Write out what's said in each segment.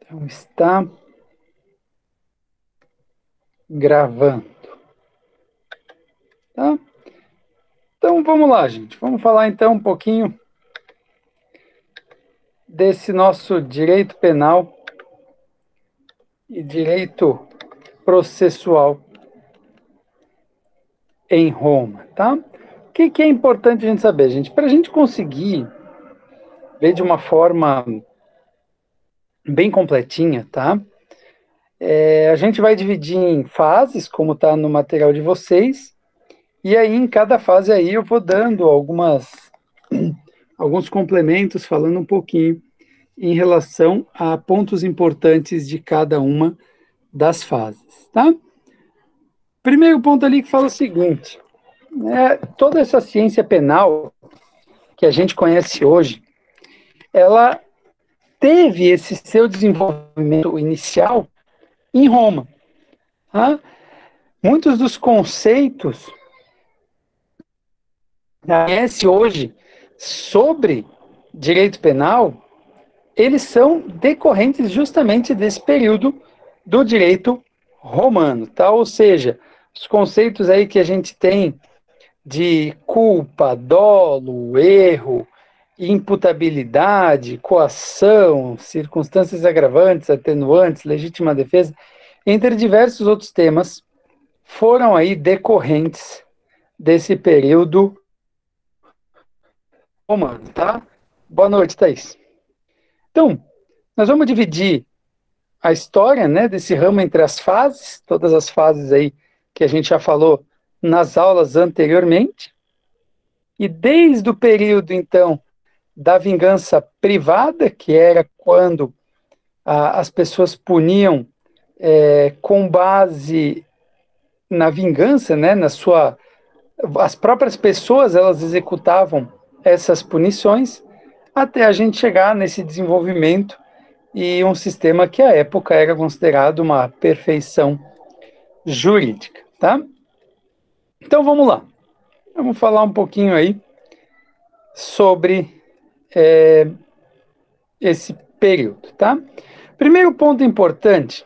Então, está gravando, tá? Então, vamos lá, gente. Vamos falar, então, um pouquinho desse nosso direito penal e direito processual em Roma, tá? O que é importante a gente saber, gente? Para a gente conseguir ver de uma forma bem completinha, tá? A gente vai dividir em fases, como está no material de vocês, e aí em cada fase aí eu vou dando alguns complementos, falando um pouquinho em relação a pontos importantes de cada uma das fases, tá? Primeiro ponto ali que fala o seguinte, toda essa ciência penal que a gente conhece hoje, ela teve esse seu desenvolvimento inicial em Roma, tá? Muitos dos conceitos que conhece hoje sobre direito penal, eles são decorrentes justamente desse período do direito romano, tá? Ou seja, os conceitos aí que a gente tem de culpa, dolo, erro, imputabilidade, coação, circunstâncias agravantes, atenuantes, legítima defesa, entre diversos outros temas, foram aí decorrentes desse período romano, tá? Boa noite, Thaís. Então, nós vamos dividir a história, né, desse ramo entre as fases, todas as fases aí que a gente já falou nas aulas anteriormente, e desde o período, então, da vingança privada, que era quando as pessoas puniam com base na vingança, né, as próprias pessoas elas executavam essas punições, até a gente chegar nesse desenvolvimento e um sistema que à época era considerado uma perfeição jurídica, tá? Então vamos lá, vamos falar um pouquinho aí sobre esse período, tá? Primeiro ponto importante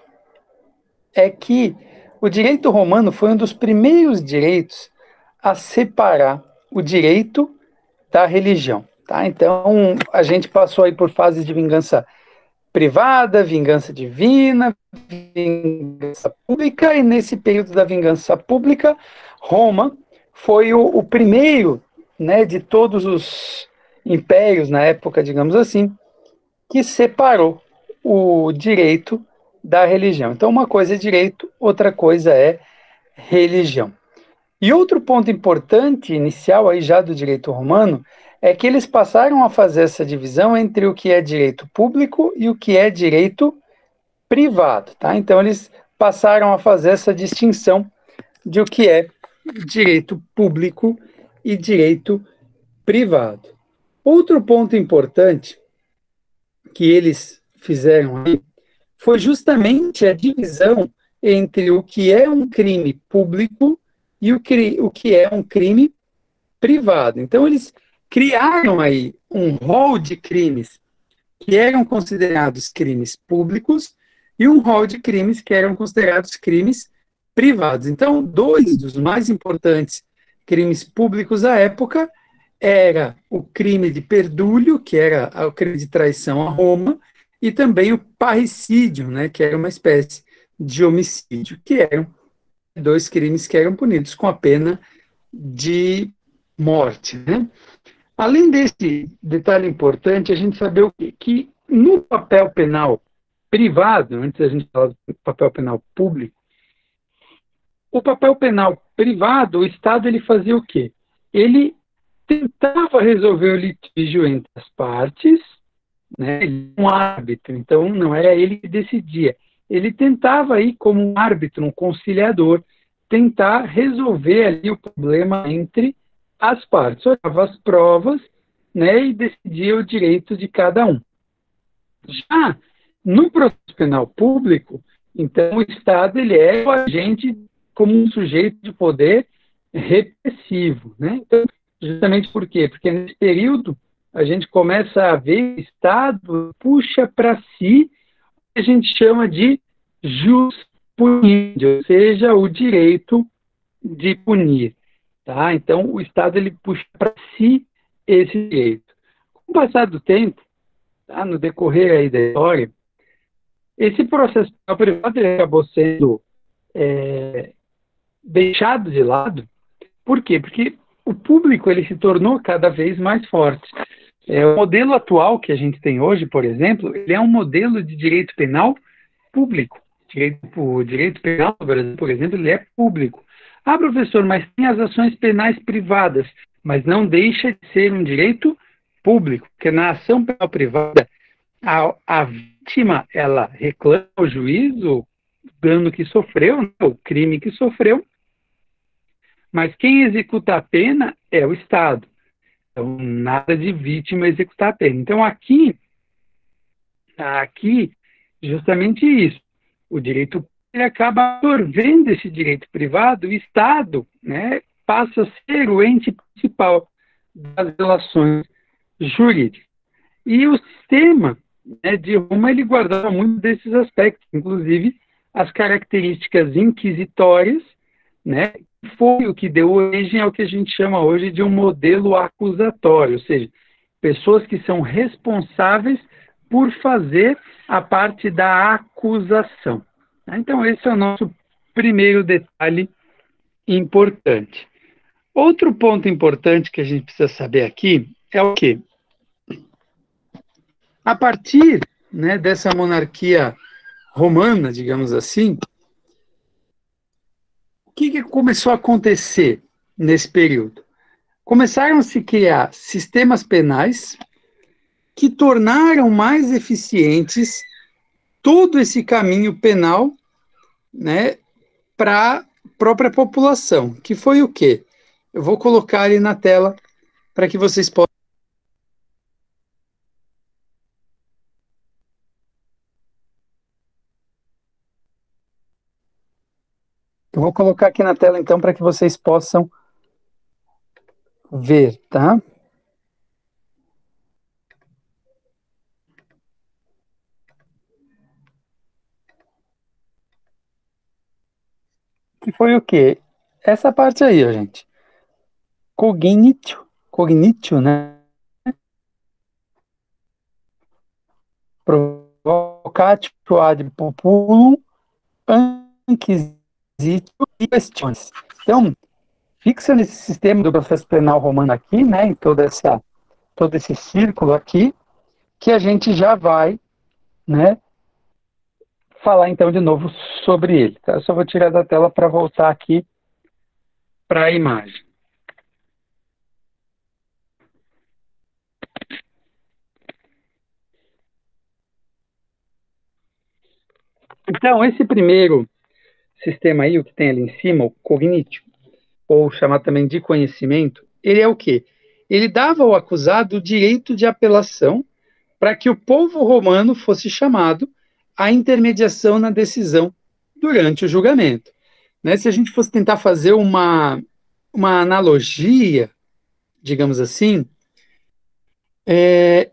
é que o direito romano foi um dos primeiros direitos a separar o direito da religião, tá? Então a gente passou aí por fases de vingança privada, vingança divina, vingança pública, e nesse período da vingança pública, Roma foi o primeiro, né, de todos os impérios na época, digamos assim, que separou o direito da religião. Então, uma coisa é direito, outra coisa é religião. E outro ponto importante, inicial aí já do direito romano, é que eles passaram a fazer essa divisão entre o que é direito público e o que é direito privado, tá? Então eles passaram a fazer essa distinção de o que é direito público e direito privado. Outro ponto importante que eles fizeram aí foi justamente a divisão entre o que é um crime público e o que é um crime privado. Então, eles criaram aí um rol de crimes que eram considerados crimes públicos e um rol de crimes que eram considerados crimes privados. Então, dois dos mais importantes crimes públicos à época era o crime de perdúlio, que era o crime de traição a Roma, e também o parricídio, né, que era uma espécie de homicídio, que eram dois crimes que eram punidos com a pena de morte, né? Além desse detalhe importante, a gente saber o quê? Que no papel penal privado, antes da gente falar do papel penal público, o papel penal privado, o Estado ele fazia o quê? Ele tentava resolver o litígio entre as partes, né? Ele era um árbitro, então não era ele que decidia. Ele tentava aí, como um árbitro, um conciliador, tentar resolver ali o problema entre as partes, olhava as provas, né, e decidia o direito de cada um. Já no processo penal público, então o Estado ele é o agente como um sujeito de poder repressivo, né? Então, justamente por quê? Porque nesse período a gente começa a ver o Estado puxa para si a gente chama de jus puniendi, ou seja, o direito de punir. Tá? Então, o Estado ele puxa para si esse direito. Com o passar do tempo, tá? No decorrer aí da história, esse processo penal privado ele acabou sendo deixado de lado. Por quê? Porque o público ele se tornou cada vez mais forte. O modelo atual que a gente tem hoje, por exemplo, ele é um modelo de direito penal público. O direito penal no Brasil, por exemplo, ele é público. Ah, professor, mas tem as ações penais privadas, mas não deixa de ser um direito público, porque na ação penal privada, a vítima, ela reclama ao juiz o dano que sofreu, né, o crime que sofreu, mas quem executa a pena é o Estado. Então, nada de vítima executar a pena. Então, aqui justamente isso. O direito ele acaba absorvendo esse direito privado, o Estado, né, passa a ser o ente principal das relações jurídicas. E o sistema, né, de Roma ele guardava muito desses aspectos, inclusive as características inquisitórias, né, foi o que deu origem ao que a gente chama hoje de um modelo acusatório, ou seja, pessoas que são responsáveis por fazer a parte da acusação. Então, esse é o nosso primeiro detalhe importante. Outro ponto importante que a gente precisa saber aqui é o quê? A partir, né, dessa monarquia romana, digamos assim, o que começou a acontecer nesse período? Começaram a se criar sistemas penais que tornaram mais eficientes todo esse caminho penal, né, para a própria população, que foi o quê? Eu vou colocar ali na tela para que vocês possam. Eu vou colocar aqui na tela então para que vocês possam ver, tá? Que foi o quê? Essa parte aí, ó, gente. Cognitio, né? Provocatio ad populum inquisitio e questiones. Então, fixa nesse sistema do processo penal romano aqui, né, em todo esse círculo aqui, que a gente já vai, né, falar então de novo sobre ele. Tá? Eu só vou tirar da tela para voltar aqui para a imagem. Então, esse primeiro sistema aí, o que tem ali em cima, o cognitivo, ou chamado também de conhecimento, ele é o quê? Ele dava ao acusado o direito de apelação para que o povo romano fosse chamado à intermediação na decisão durante o julgamento. Né? Se a gente fosse tentar fazer uma analogia, digamos assim,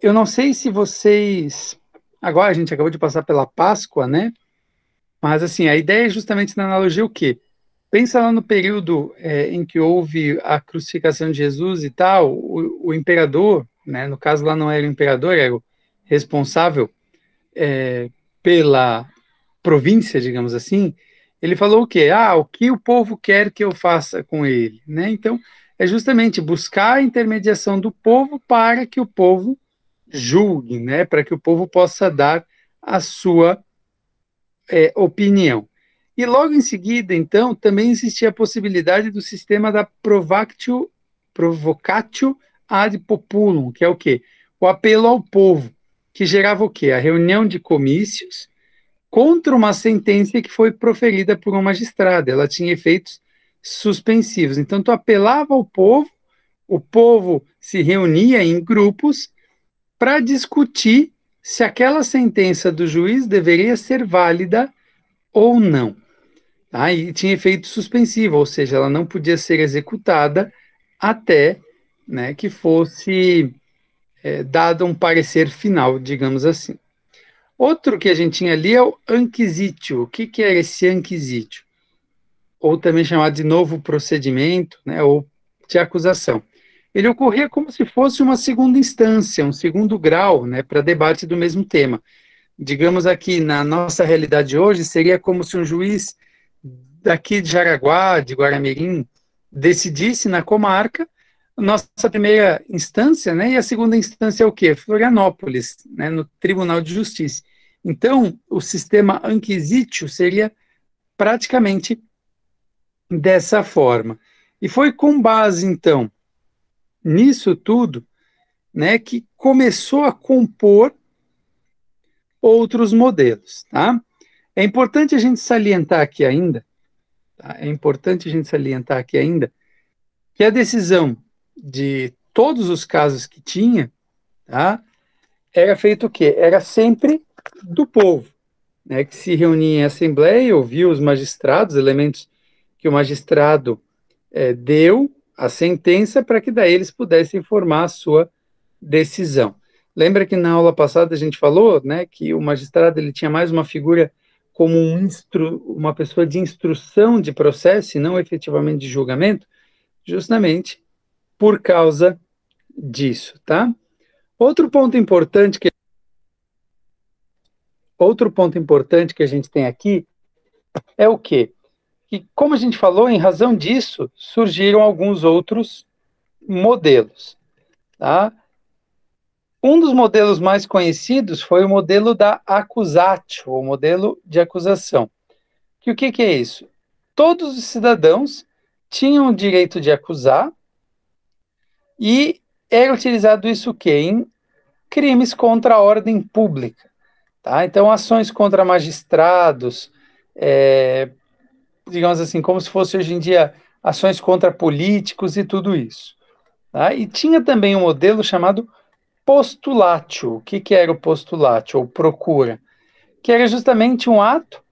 eu não sei se vocês... Agora a gente acabou de passar pela Páscoa, né? Mas assim, a ideia é justamente na analogia o quê? Pensa lá no período em que houve a crucificação de Jesus e tal, o imperador, né, no caso lá não era o imperador, era o responsável pela província, digamos assim, ele falou o quê? O que o povo quer que eu faça com ele? Né? Então, é justamente buscar a intermediação do povo para que o povo julgue, né? Para que o povo possa dar a sua opinião. E logo em seguida, então, também existia a possibilidade do sistema da provocatio ad populum, que é o quê? O apelo ao povo, que gerava o quê? A reunião de comícios contra uma sentença que foi proferida por um magistrado. Ela tinha efeitos suspensivos. Então, tu apelava ao povo, o povo se reunia em grupos para discutir se aquela sentença do juiz deveria ser válida ou não. Tá? E tinha efeito suspensivo, ou seja, ela não podia ser executada até, né, que fosse dado um parecer final, digamos assim. Outro que a gente tinha ali é o anquisitio. O que era esse anquisitio? Ou também chamado de novo procedimento, né, ou de acusação. Ele ocorria como se fosse uma segunda instância, um segundo grau, né, para debate do mesmo tema. Digamos aqui, na nossa realidade hoje, seria como se um juiz daqui de Jaraguá, de Guaramirim, decidisse na comarca, nossa primeira instância, né, e a segunda instância é o quê? Florianópolis, né, no Tribunal de Justiça. Então, o sistema anquisítio seria praticamente dessa forma. E foi com base, então, nisso tudo, né, que começou a compor outros modelos, tá? É importante a gente salientar aqui ainda, tá? É importante a gente salientar aqui ainda que a decisão de todos os casos que tinha, tá? Era feito o quê? Era sempre do povo, né, que se reunia em assembleia, ouvia os magistrados, elementos que o magistrado deu a sentença para que daí eles pudessem formar a sua decisão. Lembra que na aula passada a gente falou, né, que o magistrado ele tinha mais uma figura como uma pessoa de instrução de processo e não efetivamente de julgamento, justamente por causa disso, tá? Outro ponto importante que a gente tem aqui é o quê? Que, como a gente falou, em razão disso, surgiram alguns outros modelos, tá? Um dos modelos mais conhecidos foi o modelo da accusatio, o modelo de acusação. Que o que é isso? Todos os cidadãos tinham o direito de acusar e era utilizado isso o quê? Em crimes contra a ordem pública. Tá? Então, ações contra magistrados, digamos assim, como se fosse hoje em dia ações contra políticos e tudo isso. Tá? E tinha também um modelo chamado postulatio. O que era o postulatio, ou procura? Que era justamente um ato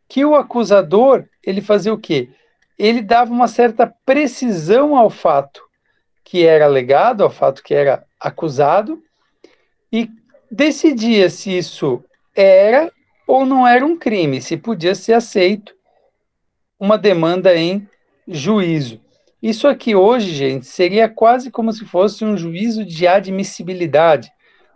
que o acusador, ele fazia o quê? Ele dava uma certa precisão ao fato que era alegado, ao fato que era acusado, e decidia se isso era ou não era um crime, se podia ser aceito uma demanda em juízo. Isso aqui hoje, gente, seria quase como se fosse um juízo de admissibilidade,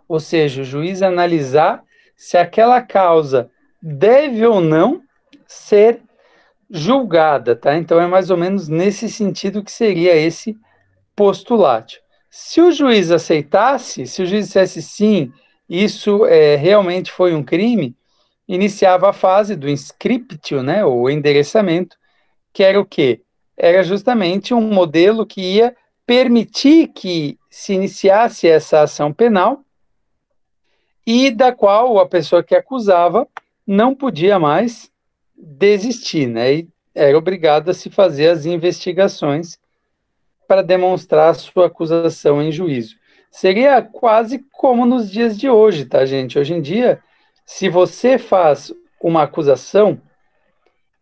ou seja, o juiz analisar se aquela causa deve ou não ser julgada, tá? Então é mais ou menos nesse sentido que seria esse postulado. Se o juiz aceitasse, se o juiz dissesse sim, isso realmente foi um crime, iniciava a fase do inscriptio, né, o endereçamento, que era o quê? Era justamente um modelo que ia permitir que se iniciasse essa ação penal e da qual a pessoa que acusava não podia mais desistir, né? E era obrigado a se fazer as investigações para demonstrar a sua acusação em juízo. Seria quase como nos dias de hoje, tá, gente? Hoje em dia, se você faz uma acusação,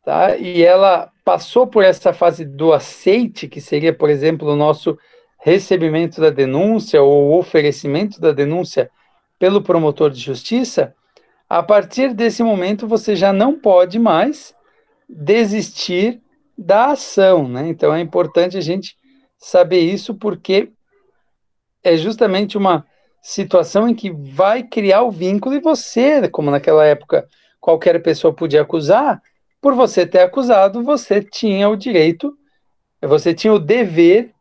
tá, e ela passou por essa fase do aceite, que seria, por exemplo, o nosso recebimento da denúncia ou oferecimento da denúncia pelo promotor de justiça, a partir desse momento você já não pode mais desistir da ação, né? Então é importante a gente saber isso porque é justamente uma situação em que vai criar o vínculo e você, como naquela época qualquer pessoa podia acusar, por você ter acusado, você tinha o direito, você tinha o dever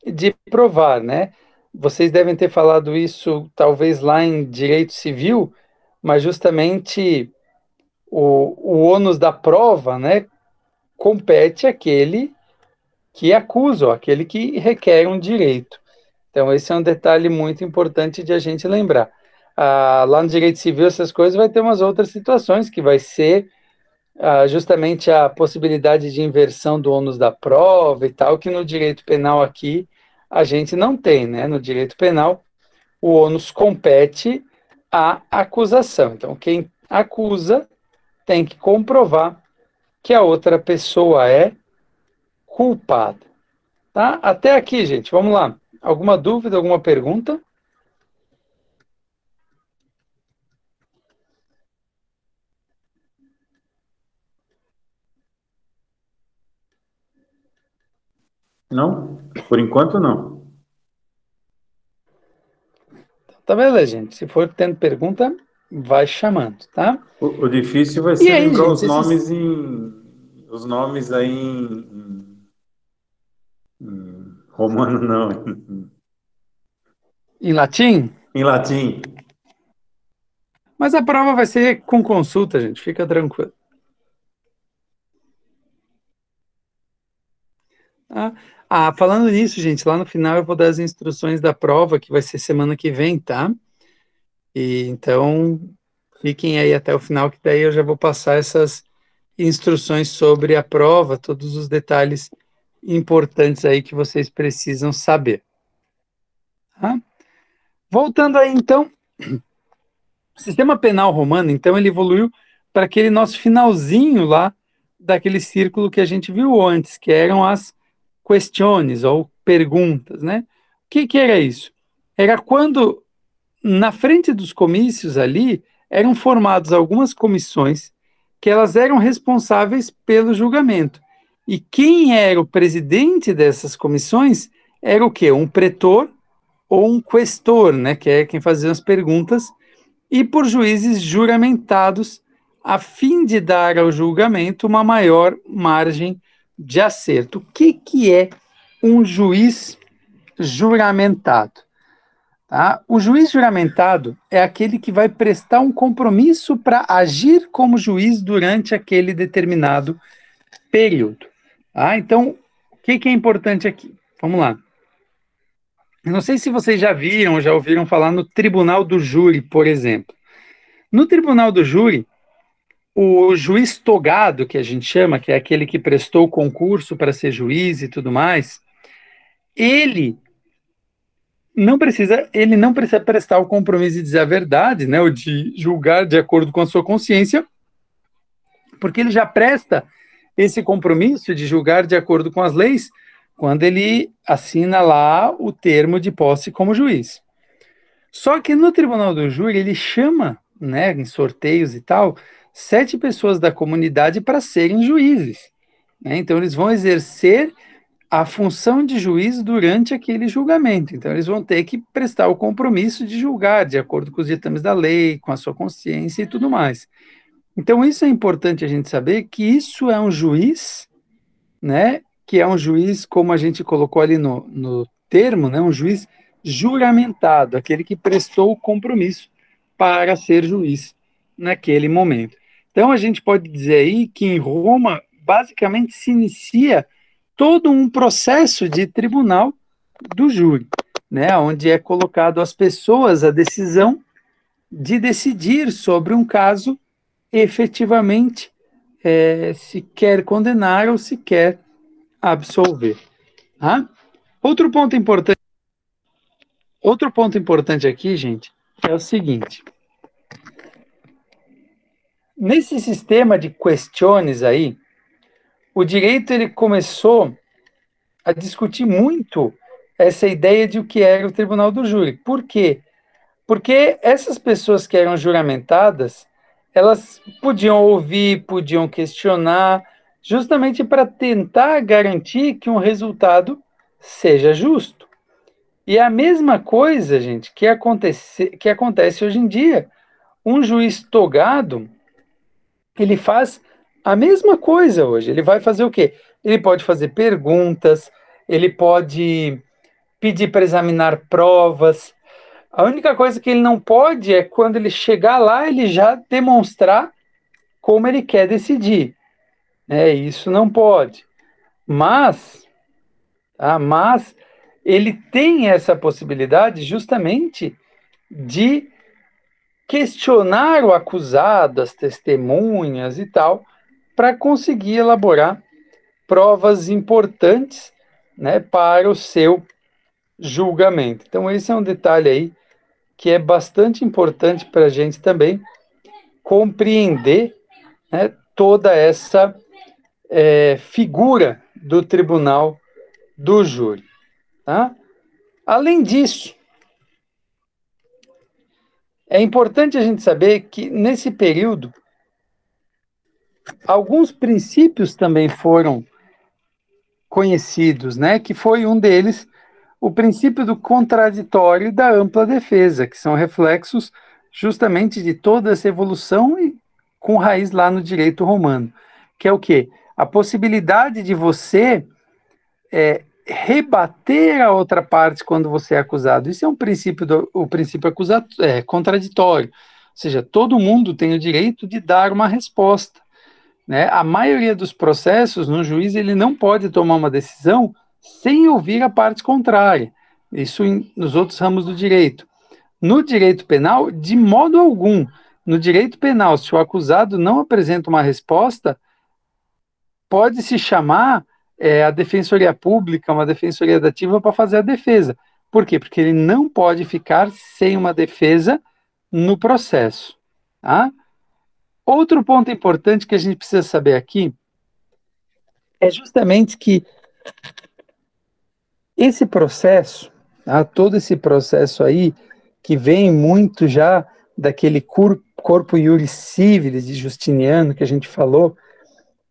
de provar, né? Vocês devem ter falado isso talvez lá em direito civil, mas justamente o ônus da prova, né, compete àquele que acusa, ou àquele que requer um direito. Então, esse é um detalhe muito importante de a gente lembrar. Lá no direito civil, essas coisas vai ter umas outras situações, que vai ser justamente a possibilidade de inversão do ônus da prova e tal, que no direito penal aqui a gente não tem, né? No direito penal, o ônus compete à acusação. Então, quem acusa tem que comprovar que a outra pessoa é culpada. Tá? Até aqui, gente. Vamos lá. Alguma dúvida, alguma pergunta? Não? Por enquanto, não. Tá beleza, gente. Se for tendo pergunta, vai chamando, tá? O difícil vai E ser aí, lembrar gente, esses os nomes aí em romano, não, em latim, em latim. mas a prova vai ser com consulta, gente. Fica tranquilo. Tá? Ah, falando nisso, gente, lá no final eu vou dar as instruções da prova, que vai ser semana que vem, tá? E então fiquem aí até o final, que daí eu já vou passar essas instruções sobre a prova, todos os detalhes importantes aí que vocês precisam saber. Tá? Voltando aí, então, o sistema penal romano, então, ele evoluiu para aquele nosso finalzinho lá daquele círculo que a gente viu antes, que eram as questiones ou perguntas, né? O que que era isso? Era quando, na frente dos comícios ali, eram formadas algumas comissões que elas eram responsáveis pelo julgamento. E quem era o presidente dessas comissões era o quê? Um pretor ou um questor, né? Que é quem fazia as perguntas, e por juízes juramentados, a fim de dar ao julgamento uma maior margem de acerto. O que, que é um juiz juramentado? Tá? O juiz juramentado é aquele que vai prestar um compromisso para agir como juiz durante aquele determinado período. Tá? Então, o que, que é importante aqui? Vamos lá. Eu não sei se vocês já viram, já ouviram falar no tribunal do júri, por exemplo. No tribunal do júri, o juiz togado, que a gente chama, que é aquele que prestou o concurso para ser juiz e tudo mais, ele ele não precisa prestar o compromisso de dizer a verdade, né, ou de julgar de acordo com a sua consciência, porque ele já presta esse compromisso de julgar de acordo com as leis quando ele assina lá o termo de posse como juiz. Só que no tribunal do júri ele chama, né, em sorteios e tal, 7 pessoas da comunidade para serem juízes, né? Então eles vão exercer a função de juiz durante aquele julgamento. Então eles vão ter que prestar o compromisso de julgar de acordo com os ditames da lei, com a sua consciência e tudo mais. Então isso é importante a gente saber que isso é um juiz, né? Que é um juiz, como a gente colocou ali no termo, né? Um juiz juramentado, aquele que prestou o compromisso para ser juiz naquele momento. Então a gente pode dizer aí que em Roma basicamente se inicia todo um processo de tribunal do júri, né? Onde é colocado às pessoas a decisão de decidir sobre um caso efetivamente se quer condenar ou se quer absolver. Tá? Outro ponto importante, outro ponto importante aqui, gente, é o seguinte: nesse sistema de questiones aí, o direito ele começou a discutir muito essa ideia de o que era o tribunal do júri. Por quê? Porque essas pessoas que eram juramentadas, elas podiam ouvir, podiam questionar, justamente para tentar garantir que um resultado seja justo. E é a mesma coisa, gente, que acontece hoje em dia. Um juiz togado, ele faz a mesma coisa hoje. Ele vai fazer o quê? Ele pode fazer perguntas, ele pode pedir para examinar provas. A única coisa que ele não pode é quando ele chegar lá, ele já demonstrar como ele quer decidir. Isso não pode. Mas, mas ele tem essa possibilidade justamente de questionar o acusado, as testemunhas e tal, para conseguir elaborar provas importantes, né, para o seu julgamento. Então, esse é um detalhe aí que é bastante importante para a gente também compreender, né, toda essa figura do tribunal do júri. Tá? Além disso, é importante a gente saber que nesse período alguns princípios também foram conhecidos, né? Que foi um deles, o princípio do contraditório e da ampla defesa, que são reflexos justamente de toda essa evolução e com raiz lá no direito romano, que é o quê? A possibilidade de você rebater a outra parte quando você é acusado. Isso é um princípio o princípio contraditório. Ou seja, todo mundo tem o direito de dar uma resposta, né? A maioria dos processos, no juiz, ele não pode tomar uma decisão sem ouvir a parte contrária. Isso nos outros ramos do direito. No direito penal, de modo algum. No direito penal, se o acusado não apresenta uma resposta, pode-se chamar a defensoria pública, uma defensoria dativa para fazer a defesa. Por quê? Porque ele não pode ficar sem uma defesa no processo. Tá? Outro ponto importante que a gente precisa saber aqui é justamente que esse processo, tá? Todo esse processo aí, que vem muito já daquele corpo iuris civilis de Justiniano, que a gente falou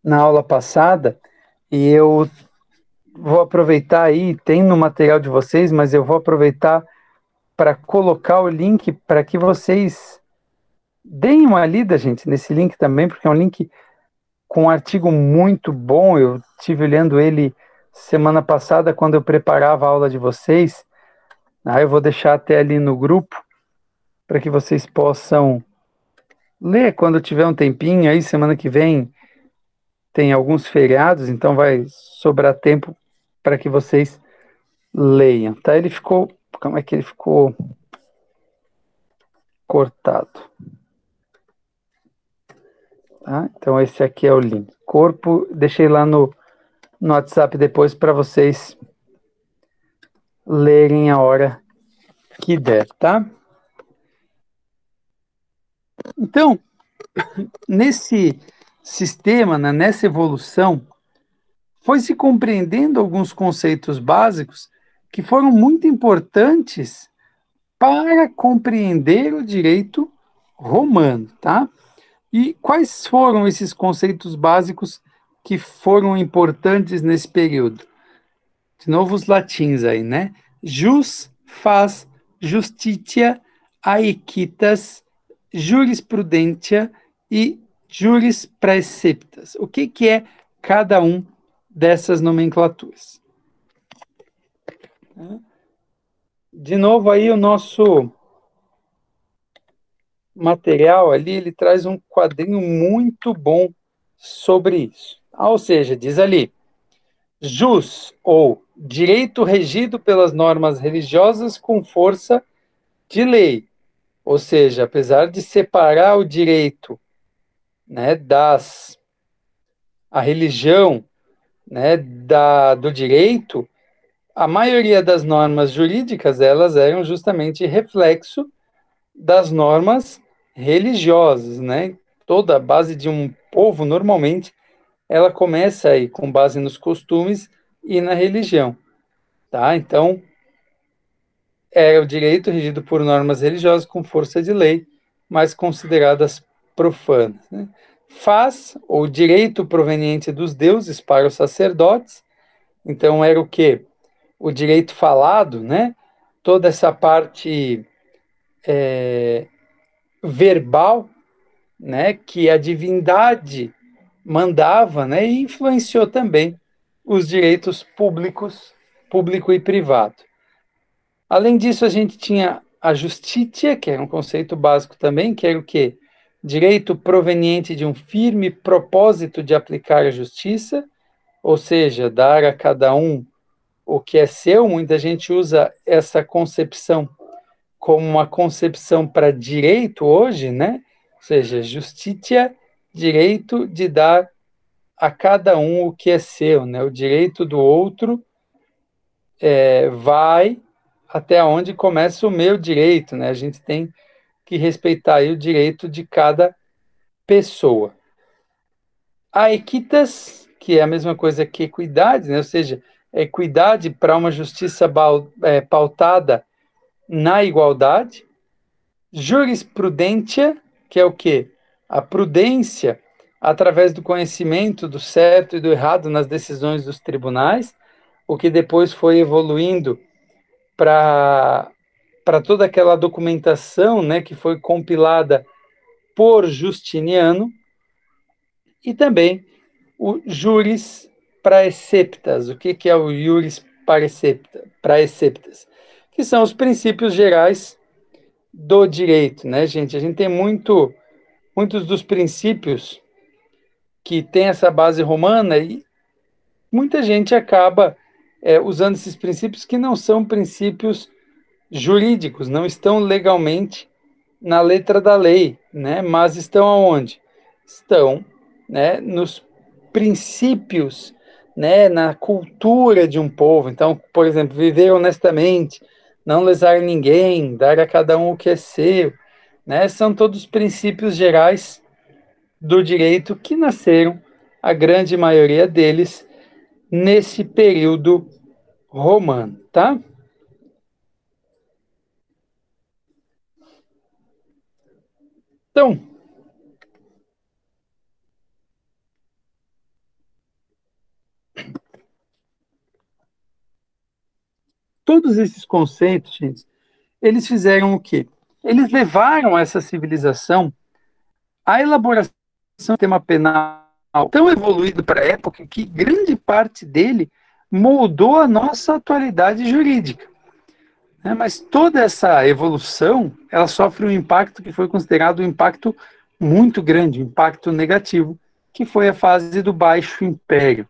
na aula passada, e eu vou aproveitar aí, tem no material de vocês, mas eu vou aproveitar para colocar o link para que vocês deem uma lida, gente, nesse link também, porque é um link com um artigo muito bom. Eu estive lendo ele semana passada, quando eu preparava a aula de vocês. Aí eu vou deixar até ali no grupo, para que vocês possam ler quando tiver um tempinho. Aí semana que vem tem alguns feriados, então vai sobrar tempo para que vocês leiam, tá? Ele ficou, como é que ele ficou cortado? Tá? Então esse aqui é o link. Corpo, deixei lá no WhatsApp depois para vocês lerem a hora que der, tá? Então, nesse sistema, né, nessa evolução, foi se compreendendo alguns conceitos básicos que foram muito importantes para compreender o direito romano, tá? E quais foram esses conceitos básicos que foram importantes nesse período? De novo os latins aí, né? Jus, fas, justitia, aequitas, jurisprudentia e juris praeceptas. O que é cada um dessas nomenclaturas? De novo aí o nosso material ali, ele traz um quadrinho muito bom sobre isso. Ou seja, diz ali, jus, ou direito regido pelas normas religiosas com força de lei. Ou seja, apesar de separar o direito, né, a religião, né, do direito, a maioria das normas jurídicas, elas eram justamente reflexo das normas religiosas, né? Toda a base de um povo, normalmente, ela começa aí com base nos costumes e na religião, tá? Então, é o direito regido por normas religiosas com força de lei, mas consideradas profanas, né? Faz, ou direito proveniente dos deuses para os sacerdotes, então era o quê? O direito falado, né? Toda essa parte verbal, né? Que a divindade mandava, né? E influenciou também os direitos públicos, público e privado. Além disso, a gente tinha a justitia, que era um conceito básico também, que era o quê? Direito proveniente de um firme propósito de aplicar a justiça, ou seja, dar a cada um o que é seu. Muita gente usa essa concepção como uma concepção para direito hoje, né? Ou seja, justitia, direito de dar a cada um o que é seu, né? O direito do outro vai até onde começa o meu direito, né? A gente tem que respeitar aí o direito de cada pessoa. A equitas, que é a mesma coisa que equidade, né? Ou seja, equidade para uma justiça pautada na igualdade. Jurisprudentia, que é o quê? A prudência através do conhecimento do certo e do errado nas decisões dos tribunais, o que depois foi evoluindo para toda aquela documentação, né, que foi compilada por Justiniano, e também o juris praeceptas. O que é o juris praeceptas? Que são os princípios gerais do direito, né, gente? A gente tem muitos dos princípios que tem essa base romana e muita gente acaba usando esses princípios que não são princípios jurídicos, não estão legalmente na letra da lei, né? Mas estão aonde? Estão, né, nos princípios, né, na cultura de um povo. Então, por exemplo, viver honestamente, não lesar ninguém, dar a cada um o que é seu, né? São todos princípios gerais do direito que nasceram, a grande maioria deles, nesse período romano, tá? Então, todos esses conceitos, gente, eles fizeram o quê? Eles levaram essa civilização à elaboração do sistema penal tão evoluído para a época que grande parte dele moldou a nossa atualidade jurídica. Né? Mas toda essa evolução, ela sofre um impacto que foi considerado um impacto muito grande, um impacto negativo, que foi a fase do Baixo Império,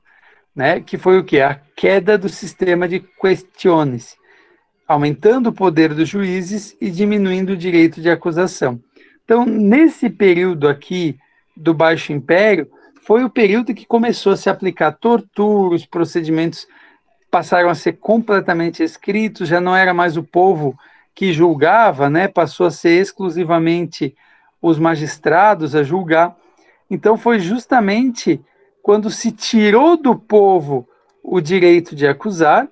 né? Que foi o quê? A queda do sistema de questiones, aumentando o poder dos juízes e diminuindo o direito de acusação. Então, nesse período aqui do Baixo Império, foi o período que começou a se aplicar tortura, os procedimentos passaram a ser completamente escritos, já não era mais o povo que julgava, né? Passou a ser exclusivamente os magistrados a julgar. Então, foi justamente quando se tirou do povo o direito de acusar,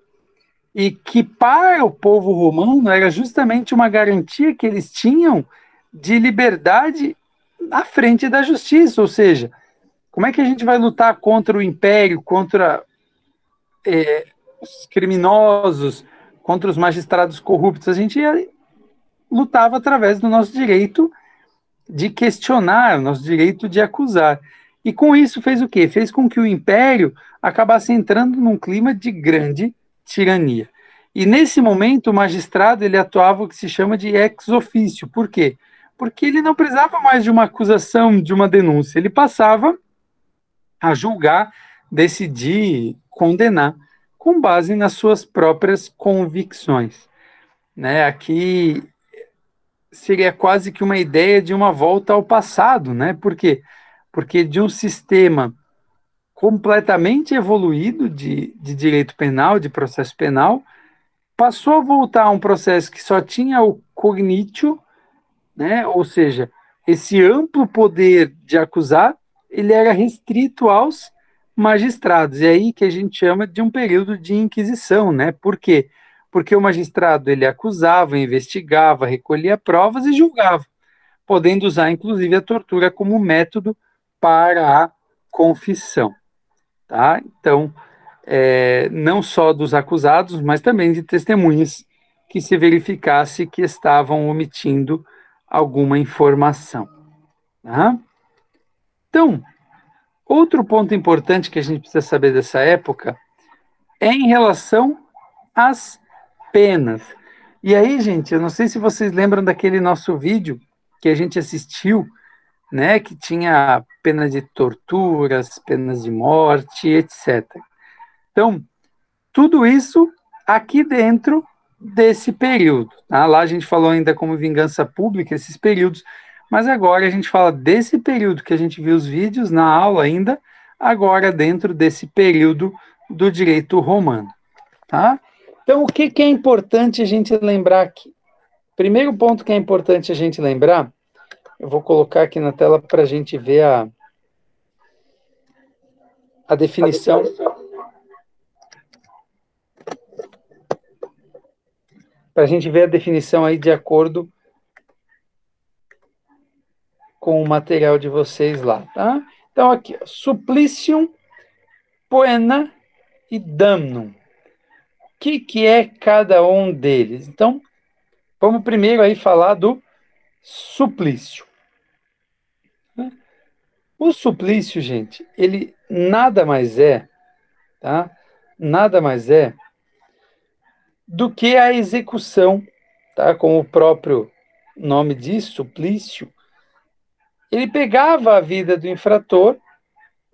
e que para o povo romano era justamente uma garantia que eles tinham de liberdade à frente da justiça, ou seja, como é que a gente vai lutar contra o império, contra os criminosos, contra os magistrados corruptos? A gente lutava através do nosso direito de questionar, o nosso direito de acusar. E com isso fez o quê? Fez com que o império acabasse entrando num clima de grande tirania. E nesse momento o magistrado ele atuava o que se chama de ex officio. Por quê? Porque ele não precisava mais de uma acusação, de uma denúncia. Ele passava a julgar, decidir, condenar, com base nas suas próprias convicções. Né? Aqui seria quase que uma ideia de uma volta ao passado, né? Por quê? Porque de um sistema completamente evoluído de direito penal, de processo penal, passou a voltar a um processo que só tinha o cognitio, né? Ou seja, esse amplo poder de acusar, ele era restrito aos magistrados. E é aí que a gente chama de um período de inquisição, né? Por quê? Porque o magistrado ele acusava, investigava, recolhia provas e julgava, podendo usar inclusive a tortura como método para a confissão, tá? Então, não só dos acusados, mas também de testemunhas que se verificasse que estavam omitindo alguma informação. Tá? Então, outro ponto importante que a gente precisa saber dessa época é em relação às penas. E aí, gente, eu não sei se vocês lembram daquele nosso vídeo que a gente assistiu, né, que tinha pena de torturas, penas de morte, etc. Então, tudo isso aqui dentro desse período. Tá? Lá a gente falou ainda como vingança pública, esses períodos, mas agora a gente fala desse período que a gente viu os vídeos na aula ainda, agora dentro desse período do direito romano. Tá? Então, o que é importante a gente lembrar aqui? Primeiro ponto que é importante a gente lembrar, eu vou colocar aqui na tela para a gente ver a definição. Para a gente ver a definição aí de acordo com o material de vocês lá, tá? Então, aqui, ó, Supplicium, Poena e Damnum. O que é cada um deles? Então, vamos primeiro aí falar do suplício. O suplício, gente, ele nada mais é, tá? Nada mais é do que a execução, tá? Como o próprio nome diz, suplício, ele pegava a vida do infrator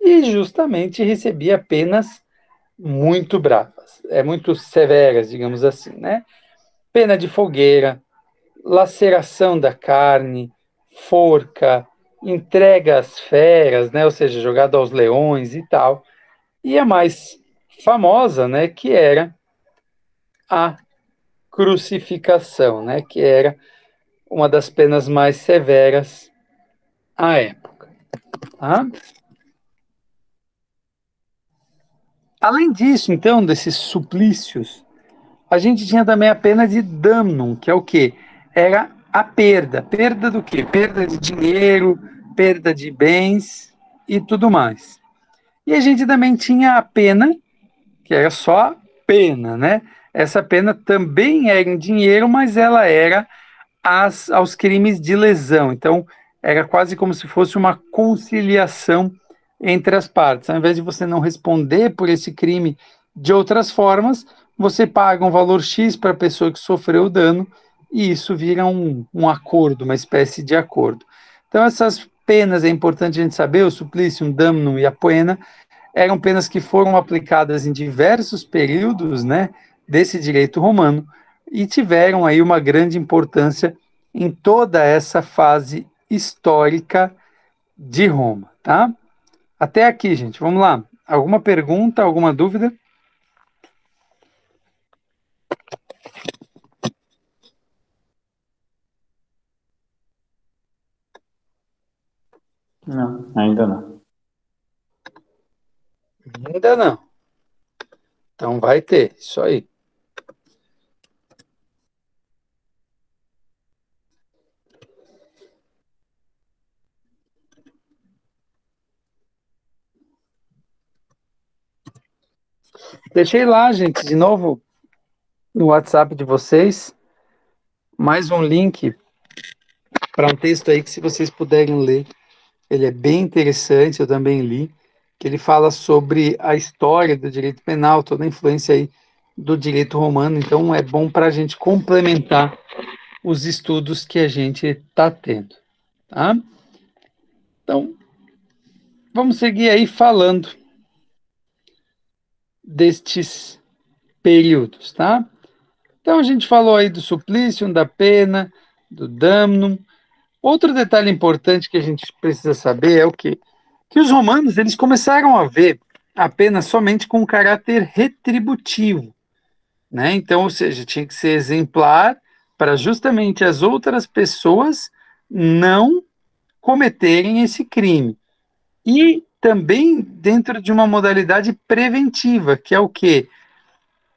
e justamente recebia penas muito bravas, muito severas, digamos assim, né? Pena de fogueira, laceração da carne, forca, entrega às feras, né? Ou seja, jogado aos leões e tal. E a mais famosa, né, que era a crucificação, né, que era uma das penas mais severas à época. Tá? Além disso, então, desses suplícios, a gente tinha também a pena de damnum, que é o quê? Era a perda. Perda do quê? Perda de dinheiro, perda de bens e tudo mais. E a gente também tinha a pena, que era só pena, né? Essa pena também era em dinheiro, mas ela era aos crimes de lesão. Então, era quase como se fosse uma conciliação entre as partes. Ao invés de você não responder por esse crime de outras formas, você paga um valor X para a pessoa que sofreu o dano e isso vira um acordo, uma espécie de acordo. Então, essas penas, é importante a gente saber, o suplício, damnum e a poena, eram penas que foram aplicadas em diversos períodos, né, desse direito romano e tiveram aí uma grande importância em toda essa fase histórica de Roma, tá? Até aqui, gente. Vamos lá. Alguma pergunta, alguma dúvida? Não, ainda não. Ainda não. Então vai ter, isso aí. Deixei lá, gente, de novo no WhatsApp de vocês, mais um link para um texto aí que se vocês puderem ler, ele é bem interessante, eu também li, que ele fala sobre a história do direito penal, toda a influência aí do direito romano, então é bom para a gente complementar os estudos que a gente está tendo, tá? Então, vamos seguir aí falando destes períodos, tá? Então, a gente falou aí do suplício, da pena, do damnum. Outro detalhe importante que a gente precisa saber é o quê? Que os romanos, eles começaram a ver a pena somente com um caráter retributivo, né? Então, ou seja, tinha que ser exemplar para justamente as outras pessoas não cometerem esse crime. E também dentro de uma modalidade preventiva, que é o quê?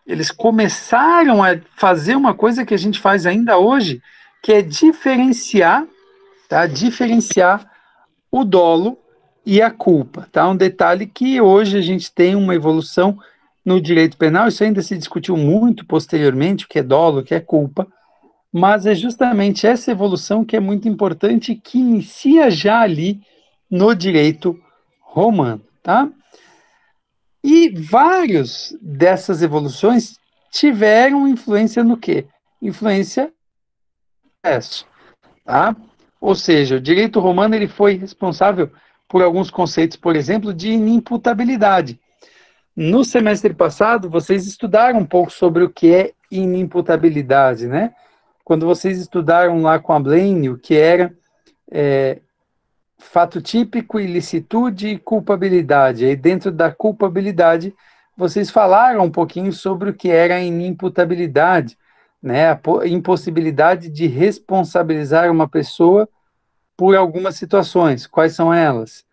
Eles começaram a fazer uma coisa que a gente faz ainda hoje, que é diferenciar, tá? Diferenciar o dolo e a culpa, tá? Um detalhe que hoje a gente tem uma evolução no direito penal, isso ainda se discutiu muito posteriormente, o que é dolo, o que é culpa, mas é justamente essa evolução que é muito importante, que inicia já ali no direito romano, tá? E vários dessas evoluções tiveram influência no quê? Influência processo, tá? Ou seja, o direito romano ele foi responsável por alguns conceitos, por exemplo, de inimputabilidade. No semestre passado, vocês estudaram um pouco sobre o que é inimputabilidade, né? Quando vocês estudaram lá com a Blaine, o que era fato típico, ilicitude e culpabilidade. Aí dentro da culpabilidade, vocês falaram um pouquinho sobre o que era a inimputabilidade, né? A impossibilidade de responsabilizar uma pessoa por algumas situações. Quais são elas?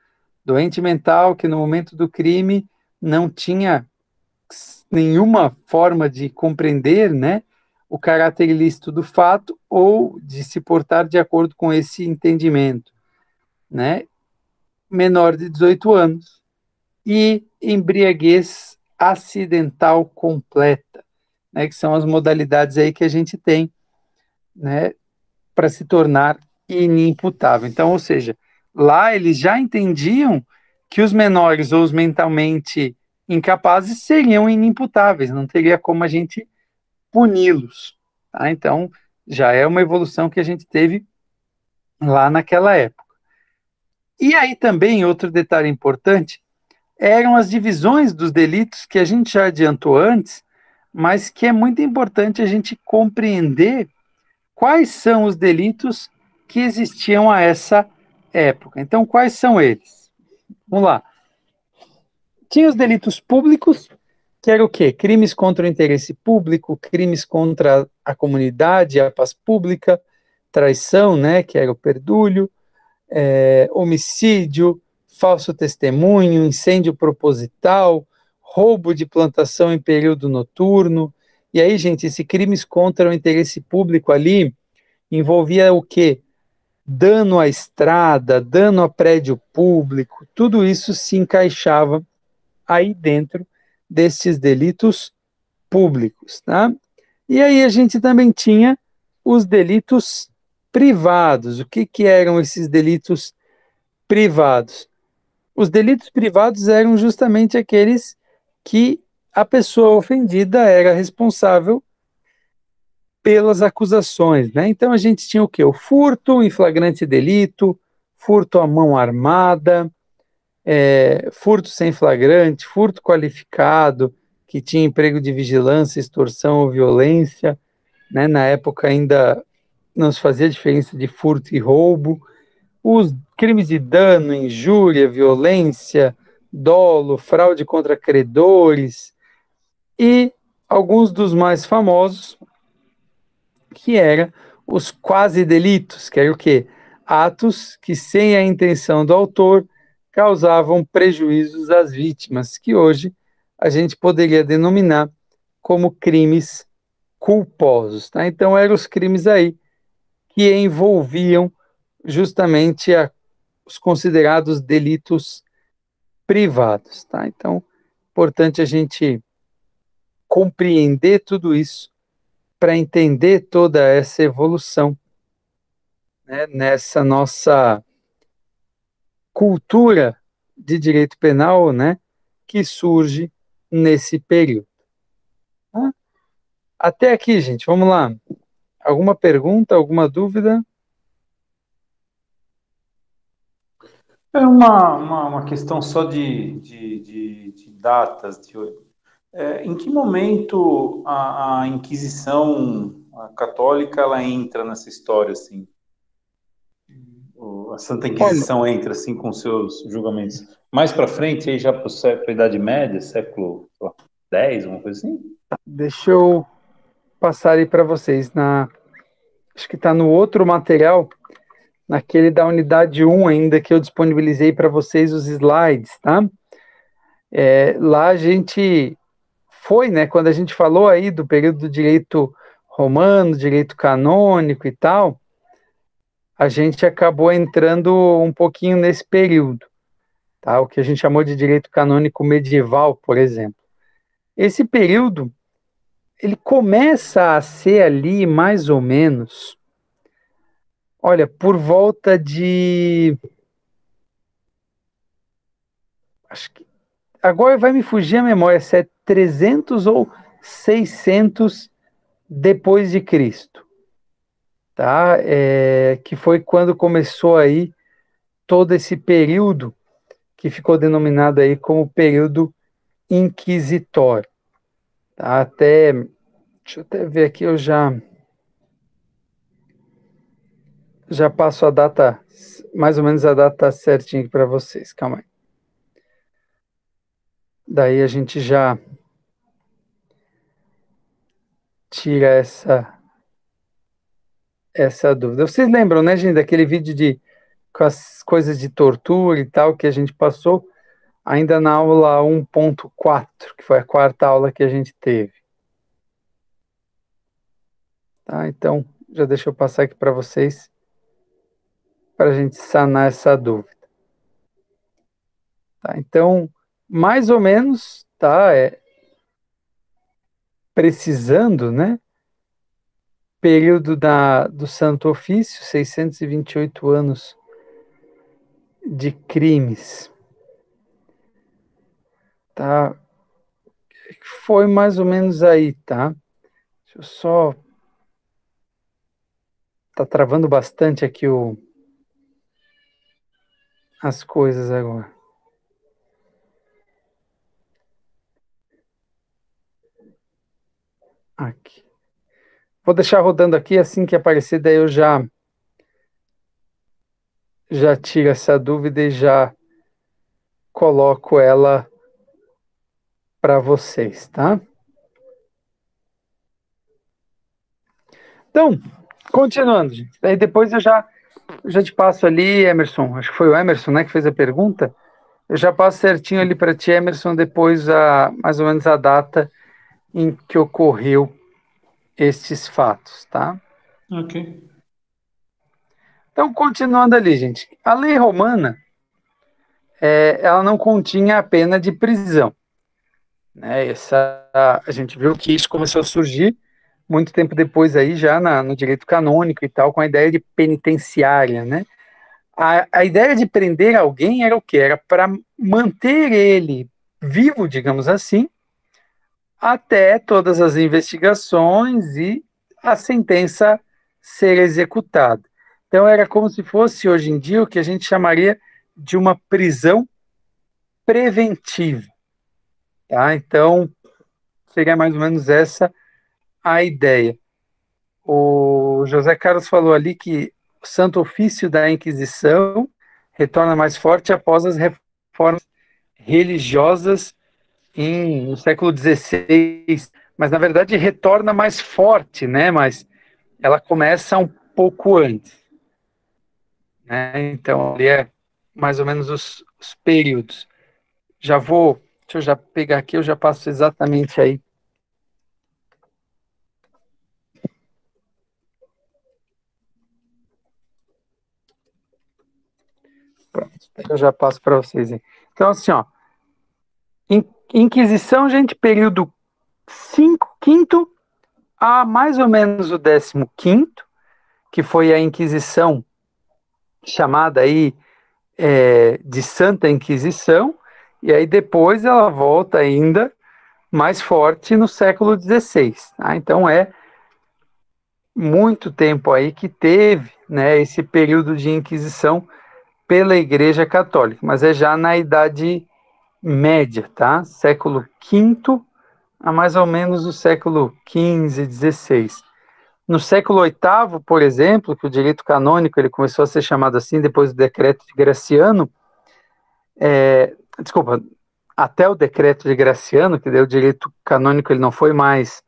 Doente mental que no momento do crime não tinha nenhuma forma de compreender, né, o caráter ilícito do fato ou de se portar de acordo com esse entendimento, né? menor de 18 anos e embriaguez acidental completa, né, que são as modalidades aí que a gente tem, né, para se tornar inimputável. Então, ou seja, lá eles já entendiam que os menores ou os mentalmente incapazes seriam inimputáveis, não teria como a gente puni-los. Tá? Então, já é uma evolução que a gente teve lá naquela época. E aí também, outro detalhe importante, eram as divisões dos delitos que a gente já adiantou antes, mas que é muito importante a gente compreender quais são os delitos que existiam a essa época. Então, quais são eles? Vamos lá. Tinha os delitos públicos, que era o quê? Crimes contra o interesse público, crimes contra a comunidade, a paz pública, traição, né, que era o perdúlio, homicídio, falso testemunho, incêndio proposital, roubo de plantação em período noturno. E aí, gente, esse crimes contra o interesse público ali envolvia o quê? Dano à estrada, dano a prédio público, tudo isso se encaixava aí dentro destes delitos públicos, tá? E aí a gente também tinha os delitos privados. O que que eram esses delitos privados? Os delitos privados eram justamente aqueles que a pessoa ofendida era responsável pelas acusações, né? Então a gente tinha o quê? O furto em flagrante delito, furto à mão armada, furto sem flagrante, furto qualificado, que tinha emprego de vigilância, extorsão ou violência, né? Na época ainda não se fazia diferença de furto e roubo, os crimes de dano, injúria, violência, dolo, fraude contra credores e alguns dos mais famosos, que era os quasi-delitos, que era o quê? Atos que, sem a intenção do autor, causavam prejuízos às vítimas, que hoje a gente poderia denominar como crimes culposos. Tá? Então, eram os crimes aí que envolviam justamente os considerados delitos privados. Tá? Então, importante a gente compreender tudo isso para entender toda essa evolução, né, nessa nossa cultura de direito penal, né, que surge nesse período. Tá? Até aqui, gente, vamos lá. Alguma pergunta, alguma dúvida? É uma questão só de datas. Em que momento a Inquisição católica ela entra nessa história, assim? A Santa Olha, Inquisição entra, assim, com seus julgamentos. Mais para frente, aí já para a Idade Média, século, sei lá, 10, uma coisa assim? deixa eu passar aí para vocês. Acho que está no outro material, naquele da unidade 1 ainda, que eu disponibilizei para vocês os slides, tá? Lá a gente foi, né, quando a gente falou aí do período do direito romano, direito canônico e tal, a gente acabou entrando um pouquinho nesse período, tá? O que a gente chamou de direito canônico medieval, por exemplo. Esse período, ele começa a ser ali mais ou menos, olha, por volta de, acho que agora vai me fugir a memória, se é 300 ou 600 depois de Cristo, tá? Que foi quando começou aí todo esse período que ficou denominado aí como período inquisitório. Tá? Deixa eu até ver aqui, eu já passo a data, mais ou menos a data certinha aqui para vocês. Calma aí. Daí a gente já tira essa dúvida. Vocês lembram, né, gente, daquele vídeo com as coisas de tortura e tal que a gente passou ainda na aula 1.4, que foi a quarta aula que a gente teve. Tá? Então, já deixa eu passar aqui para vocês, para a gente sanar essa dúvida. Tá? Então, mais ou menos, tá? Precisando, né? Período do Santo Ofício, 628 anos de crimes, tá? Foi mais ou menos aí, tá? Deixa eu só... Tá travando bastante aqui as coisas agora. Aqui. Vou deixar rodando aqui, assim que aparecer, daí eu já tiro essa dúvida e já coloco ela para vocês, tá? Então, continuando, gente. Daí depois eu já te passo ali, Emerson. Acho que foi o Emerson, né, que fez a pergunta. Eu já passo certinho ali para ti, Emerson, depois mais ou menos a data em que ocorreu estes fatos, tá? Ok. Então, continuando ali, gente. A lei romana, ela não continha a pena de prisão, né? A gente viu que isso começou a surgir muito tempo depois aí, já no direito canônico e tal, com a ideia de penitenciária, né? A ideia de prender alguém era o quê? Era para manter ele vivo, digamos assim, até todas as investigações e a sentença ser executada. Então era como se fosse hoje em dia o que a gente chamaria de uma prisão preventiva, tá? Então seria mais ou menos essa a ideia. O José Carlos falou ali que o Santo Ofício da Inquisição retorna mais forte após as reformas religiosas no século XVI, mas na verdade retorna mais forte, né? Mas ela começa um pouco antes, né? Então ali é mais ou menos os períodos. Deixa eu já pegar aqui, eu já passo exatamente aí. Pronto, eu já passo para vocês aí. Então assim, ó, Inquisição, gente, período quinto a mais ou menos o 15º, que foi a Inquisição chamada aí de Santa Inquisição, e aí depois ela volta ainda mais forte no século XVI. Tá? Então é muito tempo aí que teve, né, esse período de Inquisição pela Igreja Católica, mas é já na Idade Média, tá? Século V a mais ou menos o século XV, XVI. No século VIII, por exemplo, que o direito canônico ele começou a ser chamado assim depois do decreto de Graciano, desculpa, até o decreto de Graciano, que deu o direito canônico, ele não foi mais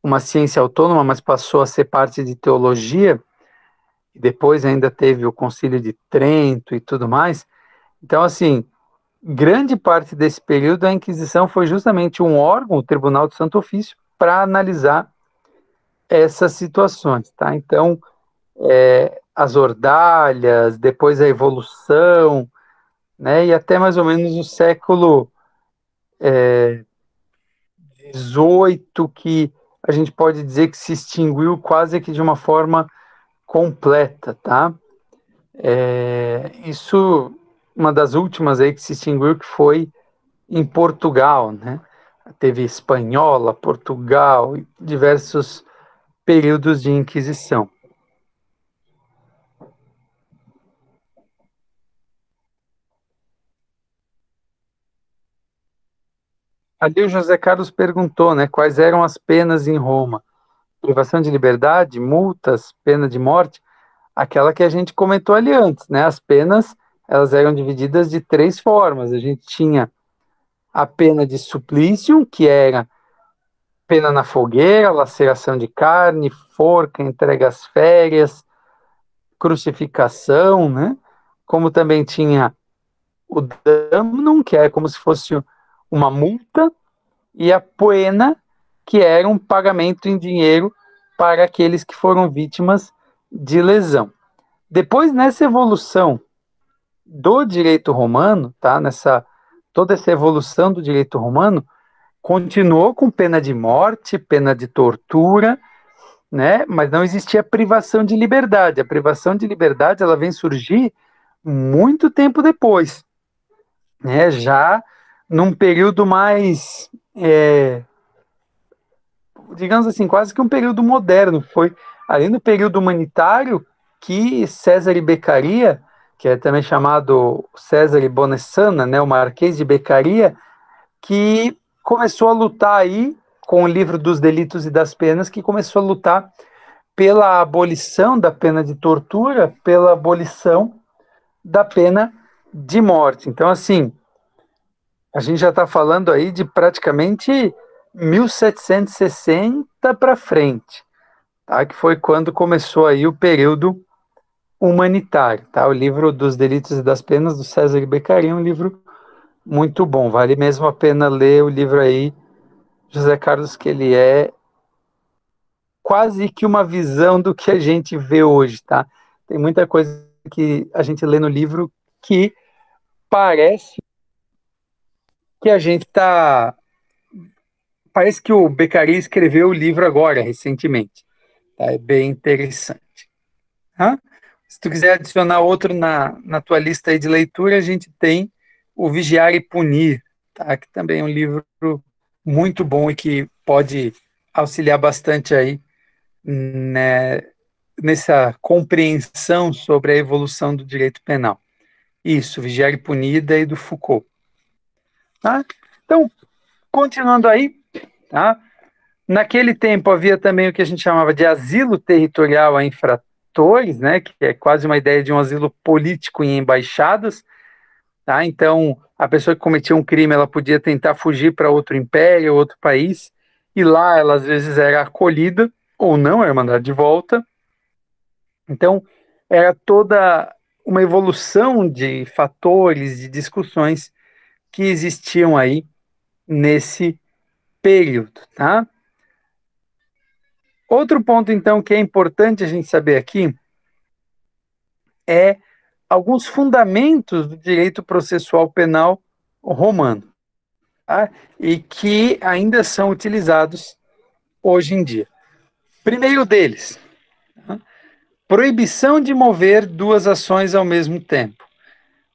uma ciência autônoma, mas passou a ser parte de teologia, e depois ainda teve o Concílio de Trento e tudo mais. Então, assim, grande parte desse período a Inquisição foi justamente um órgão, o Tribunal do Santo Ofício, para analisar essas situações, tá? Então, as ordalhas, depois a evolução, né? E até mais ou menos o século XVIII, que a gente pode dizer que se extinguiu quase que de uma forma completa, tá? Isso, uma das últimas aí que se extinguiu, que foi em Portugal, né? Teve espanhola, Portugal, e diversos períodos de Inquisição. Ali o José Carlos perguntou, né, quais eram as penas em Roma? Privação de liberdade, multas, pena de morte, aquela que a gente comentou ali antes, né? As penas, elas eram divididas de três formas. A gente tinha a pena de suplício, que era pena na fogueira, laceração de carne, forca, entrega às férias, crucificação, né? Como também tinha o damnum, que é como se fosse uma multa, e a poena, que era um pagamento em dinheiro para aqueles que foram vítimas de lesão. Depois, nessa evolução do direito romano, tá? toda essa evolução do direito romano, continuou com pena de morte, pena de tortura, né? Mas não existia privação de liberdade. A privação de liberdade ela vem surgir muito tempo depois, né? Já num período mais, digamos assim, quase que um período moderno. Foi ali no período humanitário que César Beccaria, que é também chamado César Bonessana, né? O Marquês de Beccaria, que começou a lutar aí com o livro dos delitos e das penas, que começou a lutar pela abolição da pena de tortura, pela abolição da pena de morte. Então, assim, a gente já está falando aí de praticamente 1760 para frente, tá? Que foi quando começou aí o período humanitário, tá? O livro dos delitos e das penas do César Beccaria é um livro muito bom, vale mesmo a pena ler o livro aí, José Carlos, que ele é quase que uma visão do que a gente vê hoje, tá? Tem muita coisa que a gente lê no livro que parece que a gente tá. Parece que o Beccaria escreveu o livro agora, recentemente. Tá? É bem interessante. Tá? Se tu quiser adicionar outro na tua lista aí de leitura, a gente tem o Vigiar e Punir, tá? Que também é um livro muito bom e que pode auxiliar bastante aí, né, nessa compreensão sobre a evolução do direito penal. Isso, Vigiar e Punir, daí do Foucault. Tá? Então, continuando aí, tá? Naquele tempo havia também o que a gente chamava de asilo territorial a infratores, né, que é quase uma ideia de um asilo político em embaixadas, tá? Então, a pessoa que cometia um crime, ela podia tentar fugir para outro império, outro país, e lá ela às vezes era acolhida ou não, era mandada de volta. Então, era toda uma evolução de fatores, de discussões que existiam aí nesse período, tá? Outro ponto, então, que é importante a gente saber aqui é alguns fundamentos do direito processual penal romano, tá? E que ainda são utilizados hoje em dia. Primeiro deles, tá? Proibição de mover duas ações ao mesmo tempo.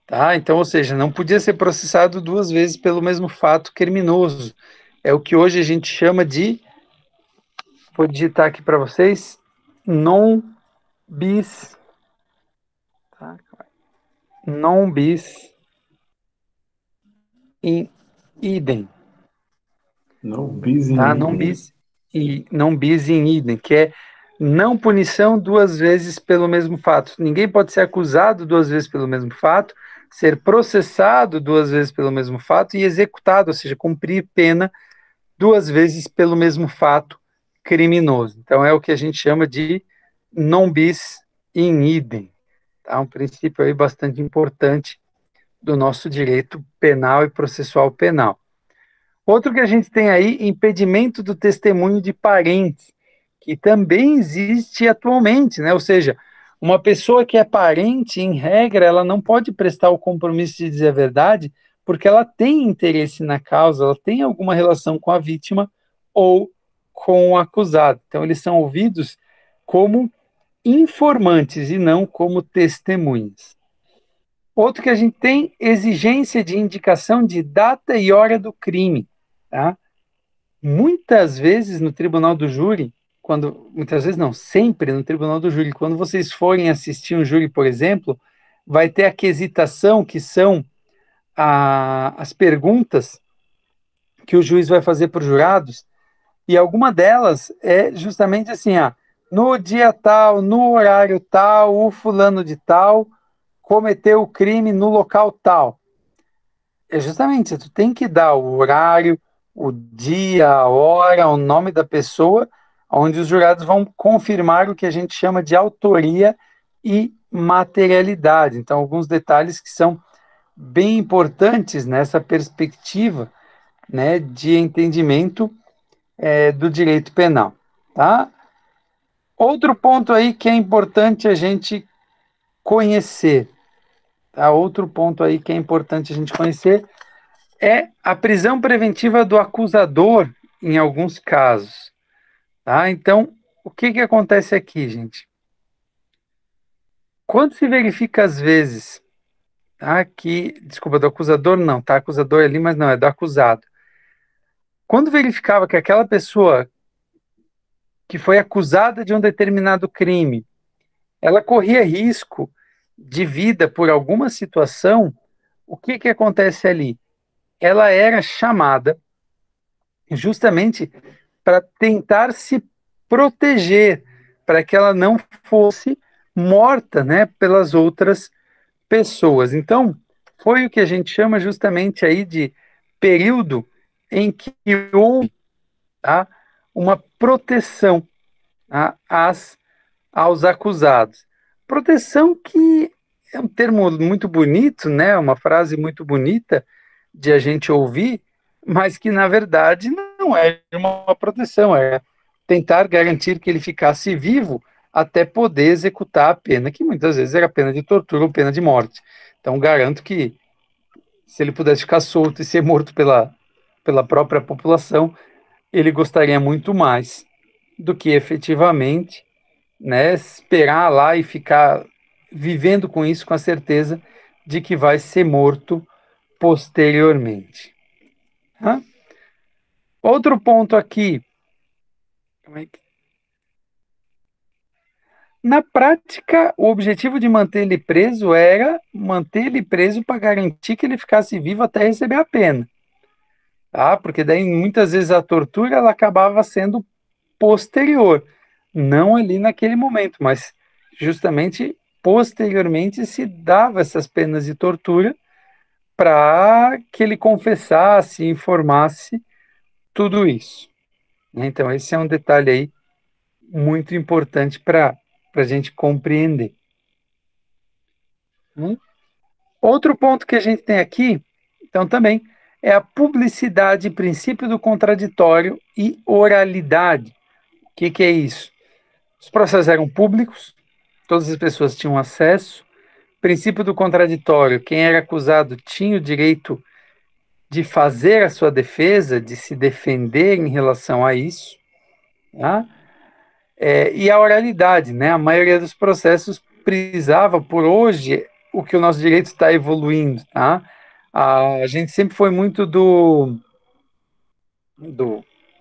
Tá? Então, ou seja, não podia ser processado duas vezes pelo mesmo fato criminoso. É o que hoje a gente chama de, vou digitar aqui para vocês, non bis, tá? Non bis in idem, No bis in tá? idem. Non bis in idem, que é não punição duas vezes pelo mesmo fato. Ninguém pode ser acusado duas vezes pelo mesmo fato, ser processado duas vezes pelo mesmo fato e executado, ou seja, cumprir pena duas vezes pelo mesmo fato criminoso. Então é o que a gente chama de non bis in idem, tá? Um princípio aí bastante importante do nosso direito penal e processual penal. Outro que a gente tem aí, impedimento do testemunho de parentes, que também existe atualmente, né? Ou seja, uma pessoa que é parente, em regra, ela não pode prestar o compromisso de dizer a verdade, porque ela tem interesse na causa, ela tem alguma relação com a vítima ou com o acusado. Então, eles são ouvidos como informantes e não como testemunhas. Outro que a gente tem, exigência de indicação de data e hora do crime, tá? Muitas vezes no tribunal do júri, muitas vezes não, sempre no tribunal do júri, quando vocês forem assistir um júri, por exemplo, vai ter a quesitação, que são as perguntas que o juiz vai fazer para os jurados, e alguma delas é justamente assim, no dia tal, no horário tal, o fulano de tal cometeu o crime no local tal. É justamente, tu tem que dar o horário, o dia, a hora, o nome da pessoa, onde os jurados vão confirmar o que a gente chama de autoria e materialidade. Então, alguns detalhes que são bem importantes nessa perspectiva, né, de entendimento do direito penal, tá? Outro ponto aí que é importante a gente conhecer, tá? Outro ponto aí que é importante a gente conhecer é a prisão preventiva do acusador em alguns casos. Tá? Então, o que, que acontece aqui, gente? Quando se verifica, às vezes, tá, desculpa, do acusador não, tá? Acusador ali, mas não, é do acusado. Quando verificava que aquela pessoa que foi acusada de um determinado crime, ela corria risco de vida por alguma situação, o que, que acontece ali? Ela era chamada justamente para tentar se proteger, para que ela não fosse morta, né, pelas outras pessoas. Então, foi o que a gente chama justamente aí de período em que houve, tá, uma proteção, tá, aos acusados. Proteção que é um termo muito bonito, né, uma frase muito bonita de a gente ouvir, mas que na verdade não é uma proteção, é tentar garantir que ele ficasse vivo até poder executar a pena, que muitas vezes era pena de tortura ou pena de morte. Então garanto que se ele pudesse ficar solto e ser morto pela própria população, ele gostaria muito mais do que efetivamente, né, esperar lá e ficar vivendo com isso, com a certeza de que vai ser morto posteriormente. Tá? Outro ponto aqui, na prática, o objetivo de manter ele preso era manter ele preso para garantir que ele ficasse vivo até receber a pena, tá? Porque daí muitas vezes a tortura ela acabava sendo posterior, não ali naquele momento, mas justamente posteriormente se dava essas penas de tortura para que ele confessasse, informasse tudo isso, né? Então esse é um detalhe aí muito importante para a gente compreender. Outro ponto que a gente tem aqui, então também, é a publicidade, princípio do contraditório e oralidade. O que, que é isso? Os processos eram públicos, todas as pessoas tinham acesso. Princípio do contraditório, quem era acusado tinha o direito de fazer a sua defesa, de se defender em relação a isso. Tá? E a oralidade, né? A maioria dos processos prisava por hoje o que o nosso direito está evoluindo, tá? A gente sempre foi muito do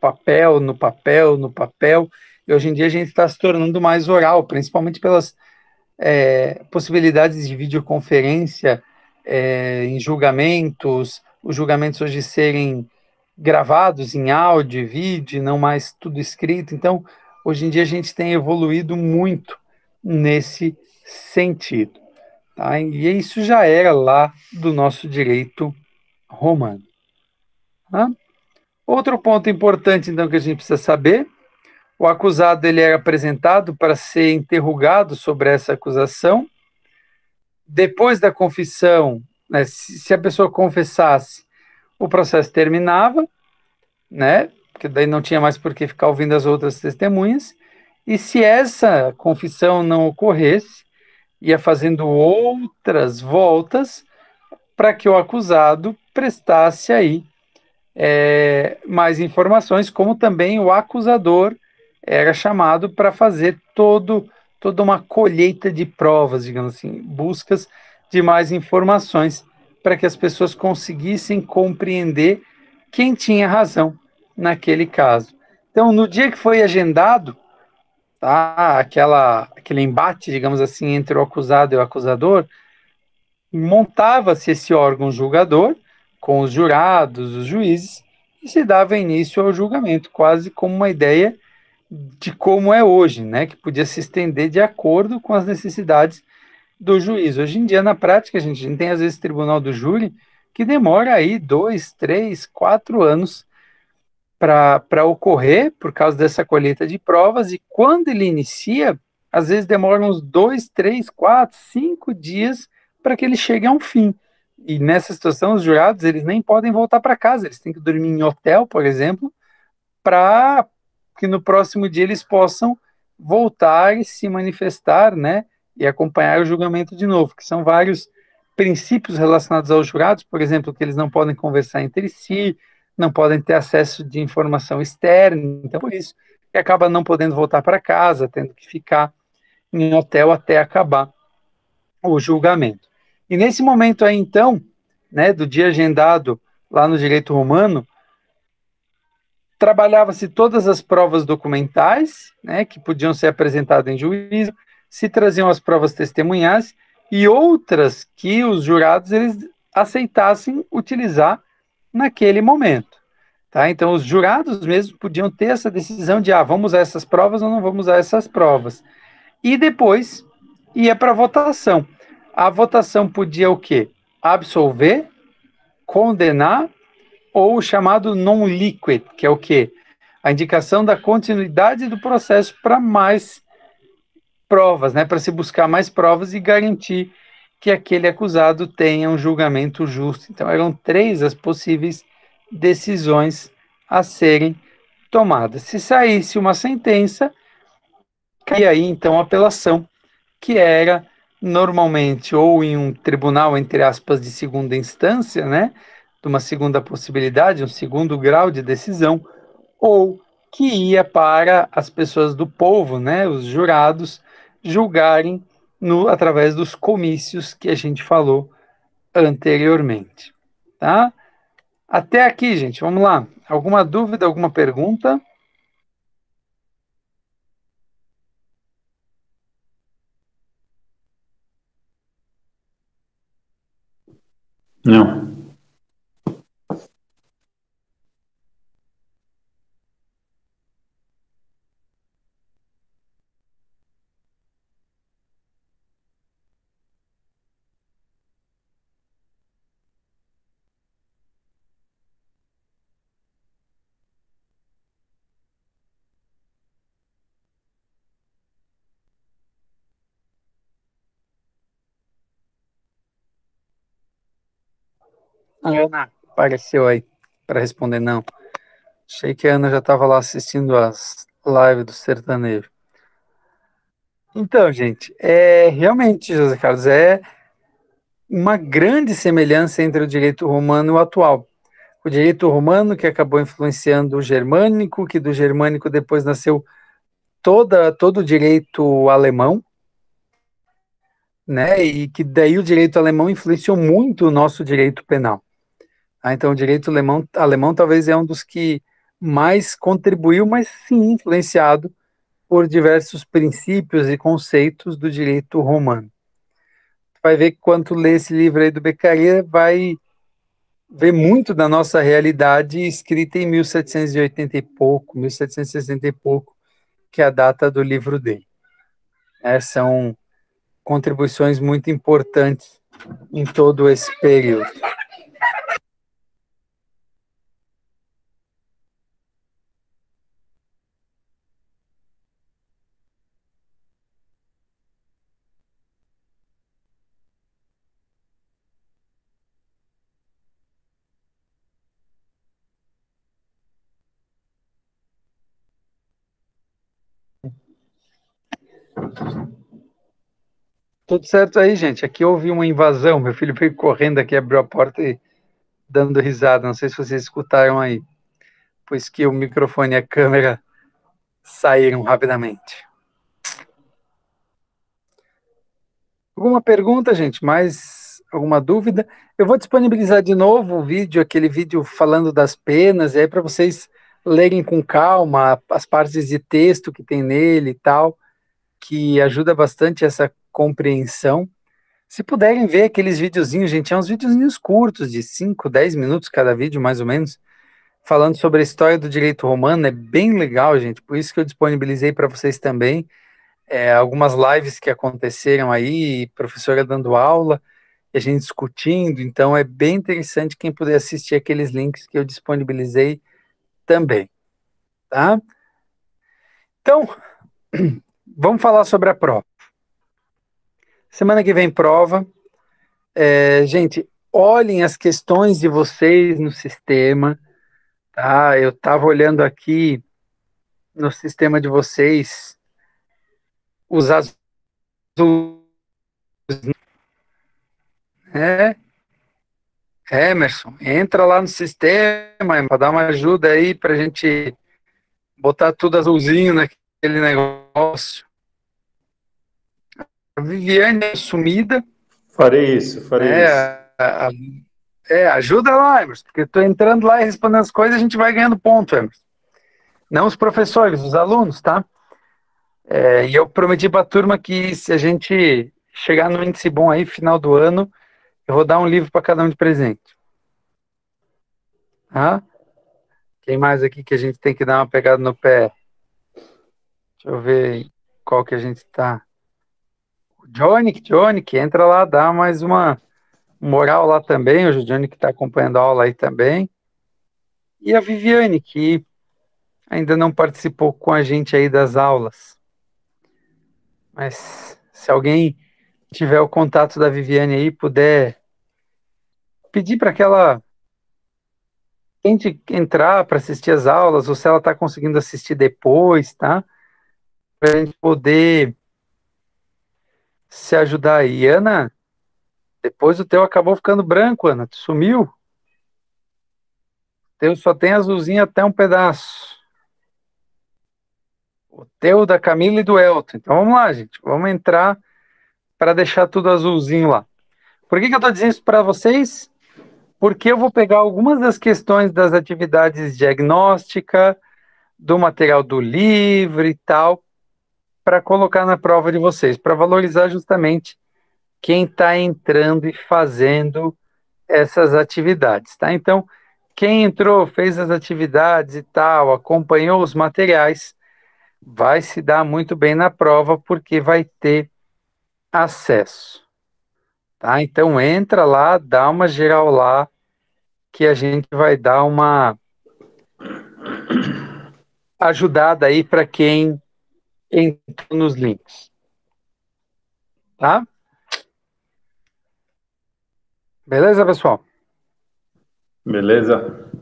papel, no papel, no papel, e hoje em dia a gente está se tornando mais oral, principalmente pelas possibilidades de videoconferência em julgamentos, os julgamentos hoje serem gravados em áudio e vídeo, não mais tudo escrito. Então, hoje em dia a gente tem evoluído muito nesse sentido. Tá? E isso já era lá do nosso direito romano. Tá? Outro ponto importante, então, que a gente precisa saber, o acusado ele era apresentado para ser interrogado sobre essa acusação. Depois da confissão, né, se a pessoa confessasse, o processo terminava, né? Porque daí não tinha mais por que ficar ouvindo as outras testemunhas. E se essa confissão não ocorresse, ia fazendo outras voltas para que o acusado prestasse aí mais informações, como também o acusador era chamado para fazer toda uma colheita de provas, digamos assim, buscas de mais informações para que as pessoas conseguissem compreender quem tinha razão naquele caso. Então, no dia que foi agendado, tá, aquele embate, digamos assim, entre o acusado e o acusador, montava-se esse órgão julgador com os jurados, os juízes, e se dava início ao julgamento, quase como uma ideia de como é hoje, né, que podia se estender de acordo com as necessidades do juiz. Hoje em dia, na prática, a gente tem às vezes tribunal do júri que demora aí 2, 3, 4 anos para ocorrer por causa dessa colheita de provas, e quando ele inicia, às vezes demora uns 2, 3, 4, 5 dias para que ele chegue a um fim. E nessa situação, os jurados eles nem podem voltar para casa, eles têm que dormir em hotel, por exemplo, para que no próximo dia eles possam voltar e se manifestar, né, e acompanhar o julgamento de novo, que são vários princípios relacionados aos jurados, por exemplo, que eles não podem conversar entre si, não podem ter acesso de informação externa, então por isso que acaba não podendo voltar para casa, tendo que ficar em hotel até acabar o julgamento. E nesse momento aí, então, né, do dia agendado lá no direito romano, trabalhava-se todas as provas documentais, né, que podiam ser apresentadas em juízo, se traziam as provas testemunhais e outras que os jurados eles aceitassem utilizar naquele momento. Tá? Então, os jurados mesmo podiam ter essa decisão de, vamos usar essas provas ou não vamos usar essas provas. E depois ia para a votação. A votação podia o quê? Absolver, condenar ou o chamado non-liquid, que é o quê? A indicação da continuidade do processo para mais provas, né? Para se buscar mais provas e garantir que aquele acusado tenha um julgamento justo. Então, eram 3 as possíveis decisões a serem tomadas. Se saísse uma sentença, caía aí, então, a apelação, que era normalmente ou em um tribunal, entre aspas, de segunda instância, né? De uma segunda possibilidade, um segundo grau de decisão, ou que ia para as pessoas do povo, né, os jurados, julgarem através dos comícios que a gente falou anteriormente. Tá? Até aqui, gente, vamos lá. Alguma dúvida, alguma pergunta? Não. A Ana apareceu aí para responder não. Achei que a Ana já estava lá assistindo as lives do sertanejo. Então, gente, realmente, José Carlos, é uma grande semelhança entre o direito romano e o atual. O direito romano que acabou influenciando o germânico, que do germânico depois nasceu todo o direito alemão, né? E que daí o direito alemão influenciou muito o nosso direito penal. Então, o direito alemão talvez é um dos que mais contribuiu, mas sim influenciado por diversos princípios e conceitos do direito romano. Vai ver que quando tu lê esse livro aí do Beccaria, vai ver muito da nossa realidade escrita em 1780 e pouco, 1760 e pouco, que é a data do livro dele. São contribuições muito importantes em todo esse período. Tudo certo aí, gente. Aqui houve uma invasão. Meu filho veio correndo aqui, abriu a porta e dando risada. Não sei se vocês escutaram aí, pois que o microfone e a câmera saíram rapidamente. Alguma pergunta, gente? Mais alguma dúvida? Eu vou disponibilizar de novo o vídeo, aquele vídeo falando das penas, e aí para vocês lerem com calma as partes de texto que tem nele e tal, que ajuda bastante essa compreensão. Se puderem ver aqueles videozinhos, gente, é uns videozinhos curtos, de 5, 10 minutos cada vídeo, mais ou menos, falando sobre a história do direito romano, é bem legal, gente, por isso que eu disponibilizei para vocês também, algumas lives que aconteceram aí, professora dando aula, e a gente discutindo, então é bem interessante quem puder assistir aqueles links que eu disponibilizei também, tá? Então, vamos falar sobre a prova. Semana que vem prova. Gente, olhem as questões de vocês no sistema, tá? Eu estava olhando aqui no sistema de vocês, os azuis, É, Emerson, entra lá no sistema para dar uma ajuda aí para a gente botar tudo azulzinho naquele negócio. A Viviane é sumida, Farei isso, farei né? isso. Ajuda lá, Emerson, porque tu entrando lá e respondendo as coisas, a gente vai ganhando ponto, Emerson. Não os professores, os alunos, tá? E eu prometi para a turma que se a gente chegar no índice bom aí, final do ano, eu vou dar um livro para cada um de presente. Tá? Quem mais aqui que a gente tem que dar uma pegada no pé? Deixa eu ver qual que a gente tá. O Johnny, que entra lá, dá mais uma moral lá também. O Johnny que está acompanhando a aula aí também. E a Viviane, que ainda não participou com a gente aí das aulas. Mas se alguém tiver o contato da Viviane aí, puder pedir para que ela tente entrar para assistir as aulas, ou se ela está conseguindo assistir depois, tá? Para a gente poder se ajudar aí. Ana, depois o teu acabou ficando branco, Ana. Tu sumiu? O teu só tem azulzinho até um pedaço. O teu da Camila e do Elton. Então vamos lá, gente. Vamos entrar para deixar tudo azulzinho lá. Por que eu estou dizendo isso para vocês? Porque eu vou pegar algumas das questões das atividades diagnóstica, do material do livro e tal, para colocar na prova de vocês, para valorizar justamente quem está entrando e fazendo essas atividades, tá? Então, quem entrou, fez as atividades e tal, acompanhou os materiais, vai se dar muito bem na prova porque vai ter acesso, tá? Então entra lá, dá uma geral lá que a gente vai dar uma ajudada aí para quem entrou nos links, tá? Beleza, pessoal? Beleza?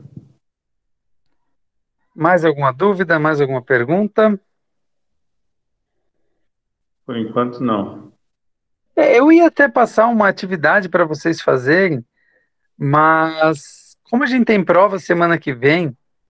Mais alguma dúvida, mais alguma pergunta? Por enquanto, não. Eu ia até passar uma atividade para vocês fazerem, mas como a gente tem prova semana que vem,